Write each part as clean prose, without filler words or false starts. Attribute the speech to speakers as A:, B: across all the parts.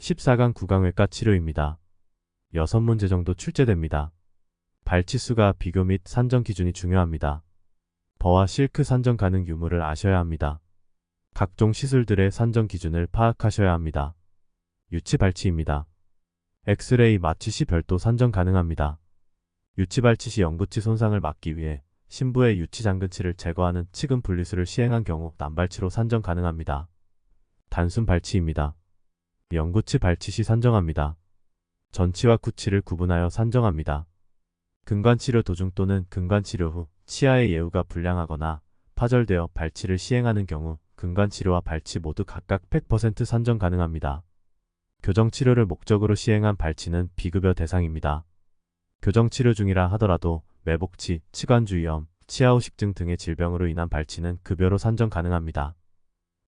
A: 14강 구강외과 치료입니다. 6문제 정도 출제됩니다. 발치수가 비교 및 산정 기준이 중요합니다. 버와 실크 산정 가능 유무를 아셔야 합니다. 각종 시술들의 산정 기준을 파악하셔야 합니다. 유치 발치입니다. 엑스레이 마취 시 별도 산정 가능합니다. 유치 발치 시 영구치 손상을 막기 위해 심부의 유치 장근치를 제거하는 치근 분리술을 시행한 경우 난발치로 산정 가능합니다. 단순 발치입니다. 영구치 발치 시 산정합니다. 전치와 구치를 구분하여 산정합니다. 근관치료 도중 또는 근관치료 후 치아의 예후가 불량하거나 파절되어 발치를 시행하는 경우 근관치료와 발치 모두 각각 100% 산정 가능합니다. 교정치료를 목적으로 시행한 발치는 비급여 대상입니다. 교정치료 중이라 하더라도 매복치, 치관주의염, 치아후식증 등의 질병으로 인한 발치는 급여로 산정 가능합니다.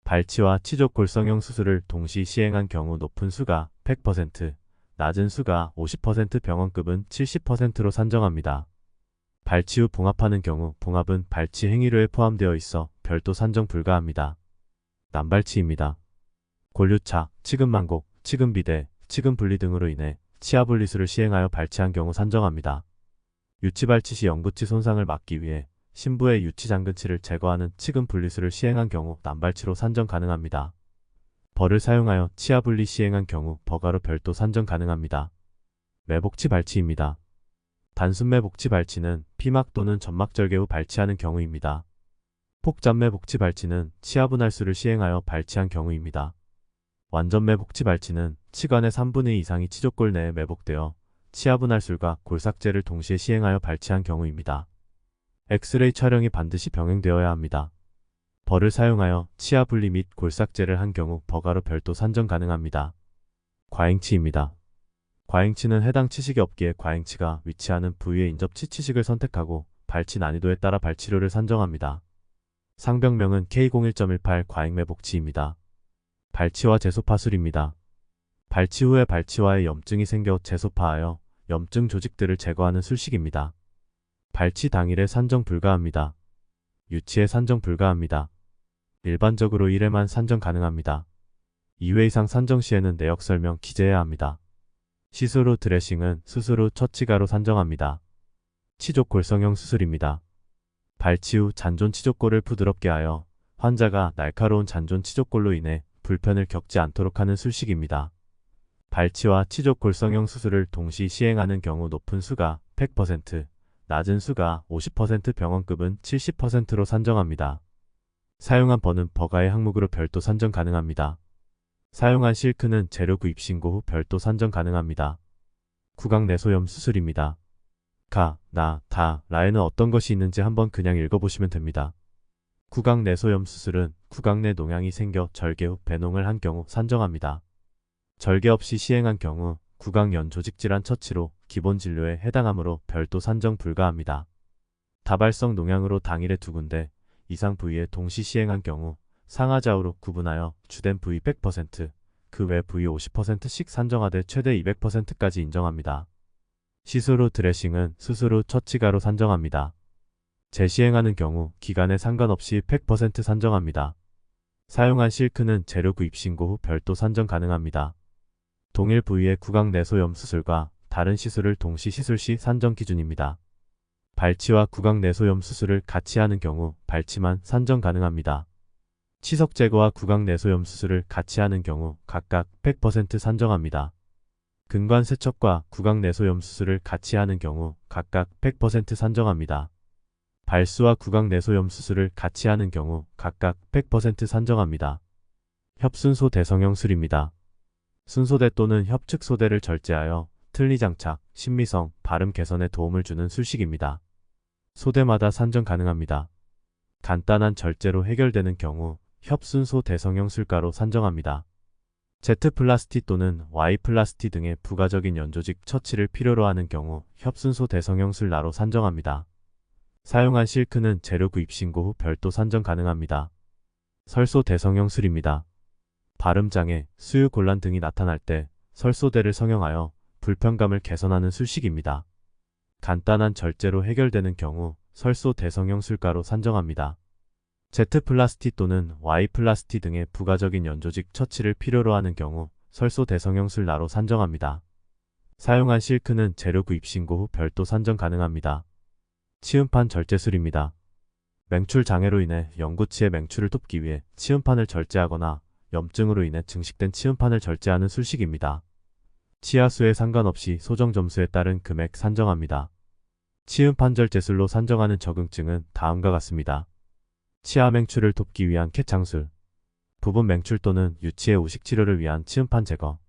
A: 발치와 치족골성형 수술을 동시 시행한 경우 높은 수가 100%, 낮은 수가 50% 병원급은 70%로 산정합니다. 발치 후 봉합하는 경우 봉합은 발치 행위료에 포함되어 있어 별도 산정 불가합니다. 난발치입니다. 골유착, 치근만곡, 치근비대, 치근분리 등으로 인해 치아분리술을 시행하여 발치한 경우 산정합니다. 유치발치 시 영구치 손상을 막기 위해 심부의 유치 장근치를 제거하는 치근분리술을 시행한 경우 난발치로 산정 가능합니다. 버를 사용하여 치아분리 시행한 경우 버가로 별도 산정 가능합니다. 매복치 발치입니다. 단순 매복치 발치는 피막 또는 점막절개 후 발치하는 경우입니다. 폭잡 매복치 발치는 치아분할술을 시행하여 발치한 경우입니다. 완전 매복치 발치는 치관의 3분의 2 이상이 치족골 내에 매복되어 치아분할술과 골삭제를 동시에 시행하여 발치한 경우입니다. 엑스레이 촬영이 반드시 병행되어야 합니다. 버를 사용하여 치아 분리 및 골삭제를 한 경우 버가로 별도 산정 가능합니다. 과잉치입니다. 과잉치는 해당 치식이 없기에 과잉치가 위치하는 부위의 인접치 치식을 선택하고 발치 난이도에 따라 발치료를 산정합니다. 상병명은 K01.18 과잉매복치입니다. 발치와 재소파술입니다. 발치 후에 발치와의 염증이 생겨 재소파하여 염증 조직들을 제거하는 술식입니다. 발치 당일에 산정 불가합니다. 유치에 산정 불가합니다. 일반적으로 1회만 산정 가능합니다. 2회 이상 산정 시에는 내역 설명 기재해야 합니다. 시술 후 드레싱은 수술 후 처치가로 산정합니다. 치족골성형 수술입니다. 발치 후 잔존 치족골을 부드럽게 하여 환자가 날카로운 잔존 치족골로 인해 불편을 겪지 않도록 하는 술식입니다. 발치와 치족골성형 수술을 동시 시행하는 경우 높은 수가 100%, 낮은 수가 50% 병원급은 70%로 산정합니다. 사용한 버는 버가의 항목으로 별도 산정 가능합니다. 사용한 실크는 재료 구입 신고 후 별도 산정 가능합니다. 구강내소염 수술입니다. 가, 나, 다, 라에는 어떤 것이 있는지 한번 그냥 읽어보시면 됩니다. 구강내소염 수술은 구강 내 농양이 생겨 절개 후 배농을 한 경우 산정합니다. 절개 없이 시행한 경우 구강연 조직질환 처치로 기본 진료에 해당하므로 별도 산정 불가합니다. 다발성 농양으로 당일에 2군데 이상 부위에 동시 시행한 경우 상하좌우로 구분하여 주된 부위 100%, 그 외 부위 50%씩 산정하되 최대 200%까지 인정합니다. 시술 후 드레싱은 수술 후 처치가로 산정합니다. 재시행하는 경우 기간에 상관없이 100% 산정합니다. 사용한 실크는 재료 구입 신고 후 별도 산정 가능합니다. 동일 부위의 구강내소염 수술과 다른 시술을 동시 시술 시 산정 기준입니다. 발치와 구강내소염 수술을 같이 하는 경우 발치만 산정 가능합니다. 치석 제거와 구강내소염 수술을 같이 하는 경우 각각 100% 산정합니다. 근관 세척과 구강내소염 수술을 같이 하는 경우 각각 100% 산정합니다. 발수와 구강내소염 수술을 같이 하는 경우 각각 100% 산정합니다. 협순소 대성형술입니다. 순소대 또는 협측소대를 절제하여 틀니장착, 신미성, 발음 개선에 도움을 주는 술식입니다. 소대마다 산정 가능합니다. 간단한 절제로 해결되는 경우 협순소 대성형술가로 산정합니다. Z플라스티 또는 Y플라스티 등의 부가적인 연조직 처치를 필요로 하는 경우 협순소 대성형술라로 산정합니다. 사용한 실크는 재료 구입 신고 후 별도 산정 가능합니다. 설소 대성형술입니다. 발음장애, 수유곤란 등이 나타날 때 설소대를 성형하여 불편감을 개선하는 술식입니다. 간단한 절제로 해결되는 경우 설소 대성형술가로 산정합니다. Z플라스티 또는 Y플라스티 등의 부가적인 연조직 처치를 필요로 하는 경우 설소 대성형술 나로 산정합니다. 사용한 실크는 재료 구입 신고 후 별도 산정 가능합니다. 치음판 절제술입니다. 맹출 장애로 인해 영구치의 맹출을 돕기 위해 치음판을 절제하거나 염증으로 인해 증식된 치음판을 절제하는 술식입니다. 치아수에 상관없이 소정 점수에 따른 금액 산정합니다. 치음판 절제술로 산정하는 적응증은 다음과 같습니다. 치아 맹출을 돕기 위한 캣창술, 부분 맹출 또는 유치의 우식 치료를 위한 치음판 제거,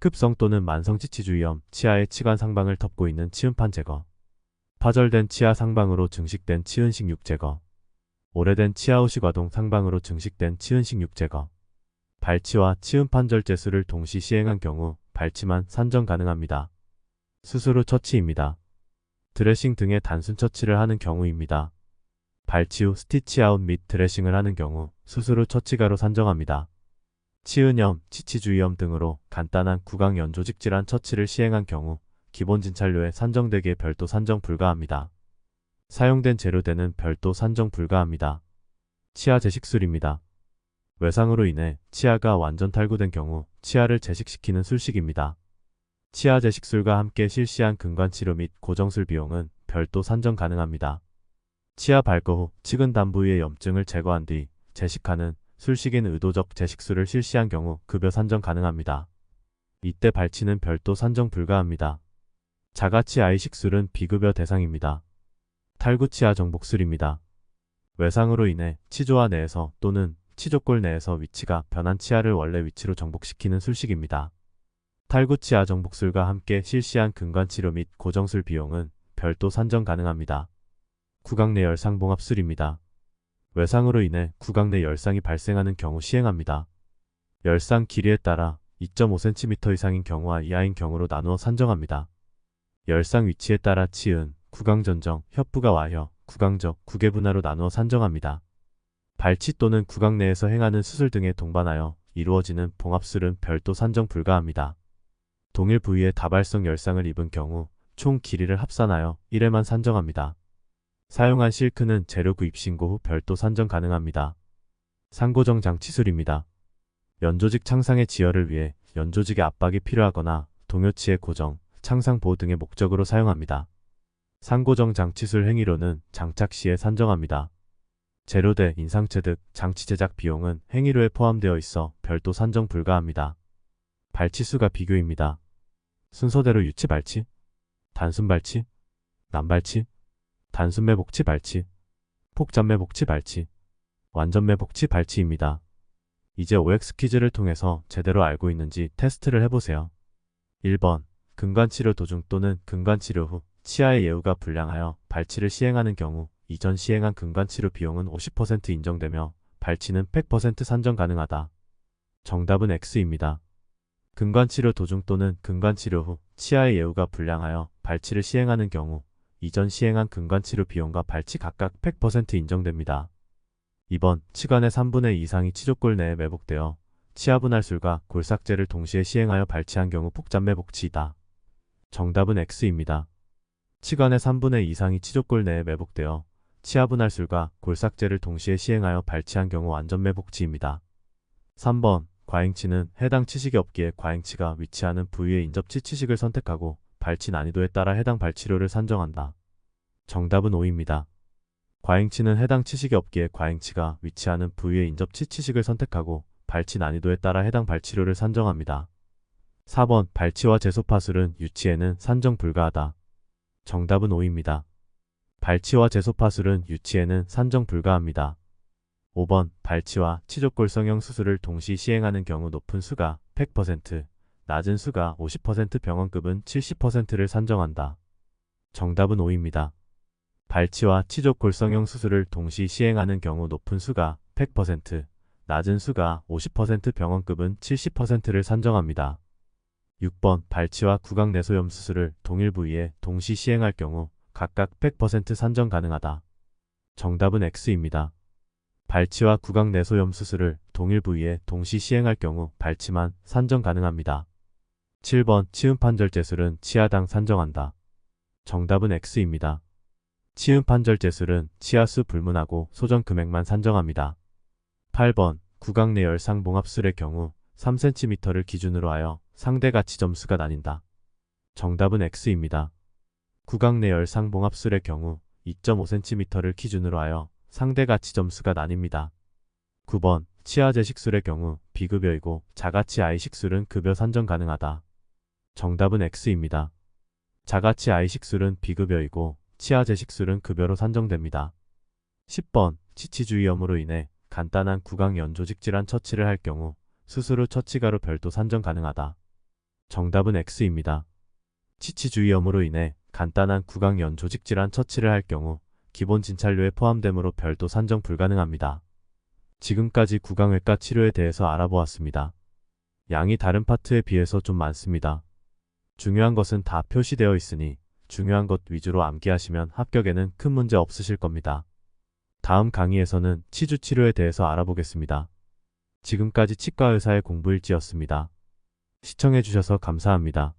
A: 급성 또는 만성 치치주의염, 치아의 치관 상방을 덮고 있는 치음판 제거, 파절된 치아 상방으로 증식된 치은식육 제거, 오래된 치아 후식 와동 상방으로 증식된 치은식육 제거, 발치와 치음판 절제술을 동시 시행한 경우 발치만 산정 가능합니다. 수술 후 처치입니다. 드레싱 등의 단순 처치를 하는 경우입니다. 발치 후 스티치 아웃 및 드레싱을 하는 경우 수술 후 처치가로 산정합니다. 치은염, 치치주의염 등으로 간단한 구강 연조직 질환 처치를 시행한 경우 기본 진찰료에 산정되기에 별도 산정 불가합니다. 사용된 재료대는 별도 산정 불가합니다. 치아 재식술입니다. 외상으로 인해 치아가 완전 탈구된 경우 치아를 재식시키는 술식입니다. 치아 재식술과 함께 실시한 근관치료 및 고정술 비용은 별도 산정 가능합니다. 치아 발거 후 치근단 부위의 염증을 제거한 뒤 재식하는 술식인 의도적 재식술을 실시한 경우 급여 산정 가능합니다. 이때 발치는 별도 산정 불가합니다. 자가치 아이식술은 비급여 대상입니다. 탈구치아 정복술입니다. 외상으로 인해 치조화 내에서 또는 치조골 내에서 위치가 변한 치아를 원래 위치로 정복시키는 술식입니다. 탈구치아 정복술과 함께 실시한 근관치료 및 고정술 비용은 별도 산정 가능합니다. 구강 내 열상 봉합술입니다. 외상으로 인해 구강 내 열상이 발생하는 경우 시행합니다. 열상 길이에 따라 2.5cm 이상인 경우와 이하인 경우로 나누어 산정합니다. 열상 위치에 따라 치은, 구강전정, 협부가 와혀, 구강적, 구개분화로 나누어 산정합니다. 발치 또는 구강 내에서 행하는 수술 등에 동반하여 이루어지는 봉합술은 별도 산정 불가합니다. 동일 부위에 다발성 열상을 입은 경우 총 길이를 합산하여 1회만 산정합니다. 사용한 실크는 재료 구입 신고 후 별도 산정 가능합니다. 상고정 장치술입니다. 연조직 창상의 지혈을 위해 연조직의 압박이 필요하거나 동요치의 고정, 창상 보호 등의 목적으로 사용합니다. 상고정 장치술 행위료는 장착 시에 산정합니다. 재료대, 인상체 등 장치 제작 비용은 행위료에 포함되어 있어 별도 산정 불가합니다. 발치수가 비교입니다. 순서대로 유치 발치, 단순 발치, 난발치, 단순매 복치 발치, 폭잔매 복치 발치, 완전매 복치 발치입니다. 이제 OX 퀴즈를 통해서 제대로 알고 있는지 테스트를 해보세요. 1번. 근관치료 도중 또는 근관치료 후 치아의 예후가 불량하여 발치를 시행하는 경우 이전 시행한 근관치료 비용은 50% 인정되며 발치는 100% 산정 가능하다. 정답은 X입니다. 근관치료 도중 또는 근관치료 후 치아의 예후가 불량하여 발치를 시행하는 경우 이전 시행한 근관치료 비용과 발치 각각 100% 인정됩니다. 2번. 치관의 3분의 2 이상이 치조골 내에 매복되어 치아분할술과 골삭제를 동시에 시행하여 발치한 경우 폭잔매 복치이다. 정답은 X입니다. 치관의 3분의 2 이상이 치조골 내에 매복되어 치아분할술과 골삭제를 동시에 시행하여 발치한 경우 완전매 복치입니다. 3번. 과잉치는 해당 치식이 없기에 과잉치가 위치하는 부위의 인접치 치식을 선택하고 발치 난이도에 따라 해당 발치료를 산정한다. 정답은 O입니다. 과잉치는 해당 치식이 없기에 과잉치가 위치하는 부위의 인접치 치식을 선택하고 발치 난이도에 따라 해당 발치료를 산정합니다. 4번. 발치와 재소파술은 유치에는 산정 불가하다. 정답은 O입니다. 발치와 재소파술은 유치에는 산정 불가합니다. 5번. 발치와 치조골성형 수술을 동시 시행하는 경우 높은 수가 100%, 낮은 수가 50% 병원급은 70%를 산정한다. 정답은 O입니다. 발치와 치조골성형 수술을 동시 시행하는 경우 높은 수가 100%, 낮은 수가 50% 병원급은 70%를 산정합니다. 6번. 발치와 구강 내소염 수술을 동일 부위에 동시 시행할 경우 각각 100% 산정 가능하다. 정답은 X입니다. 발치와 구강 내소염 수술을 동일 부위에 동시 시행할 경우 발치만 산정 가능합니다. 7번. 치음판 절제술은 치아당 산정한다. 정답은 X입니다. 치음판 절제술은 치아수 불문하고 소정 금액만 산정합니다. 8번. 구강 내 열상 봉합술의 경우 3cm를 기준으로 하여 상대 가치 점수가 나뉜다. 정답은 X입니다. 구강 내열 상봉합술의 경우 2.5cm를 기준으로 하여 상대 가치 점수가 나뉩니다. 9번 치아제 식술의 경우 비급여이고 자가치 I 식술은 급여 산정 가능하다. 정답은 X입니다. 자가치 I 식술은 비급여이고 치아제 식술은 급여로 산정됩니다. 10번 치치주의염으로 인해 간단한 구강 연조직 질환 처치를 할 경우 수술 후 처치가로 별도 산정 가능하다. 정답은 X입니다. 치치주의염으로 인해 간단한 구강 연조직 질환 처치를 할 경우 기본 진찰료에 포함되므로 별도 산정 불가능합니다. 지금까지 구강외과 치료에 대해서 알아보았습니다. 양이 다른 파트에 비해서 좀 많습니다. 중요한 것은 다 표시되어 있으니 중요한 것 위주로 암기하시면 합격에는 큰 문제 없으실 겁니다. 다음 강의에서는 치주 치료에 대해서 알아보겠습니다. 지금까지 치과의사의 공부일지였습니다. 시청해주셔서 감사합니다.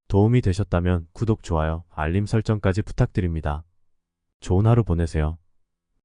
A: 도움이 되셨다면 구독, 좋아요, 알림 설정까지 부탁드립니다. 좋은 하루 보내세요.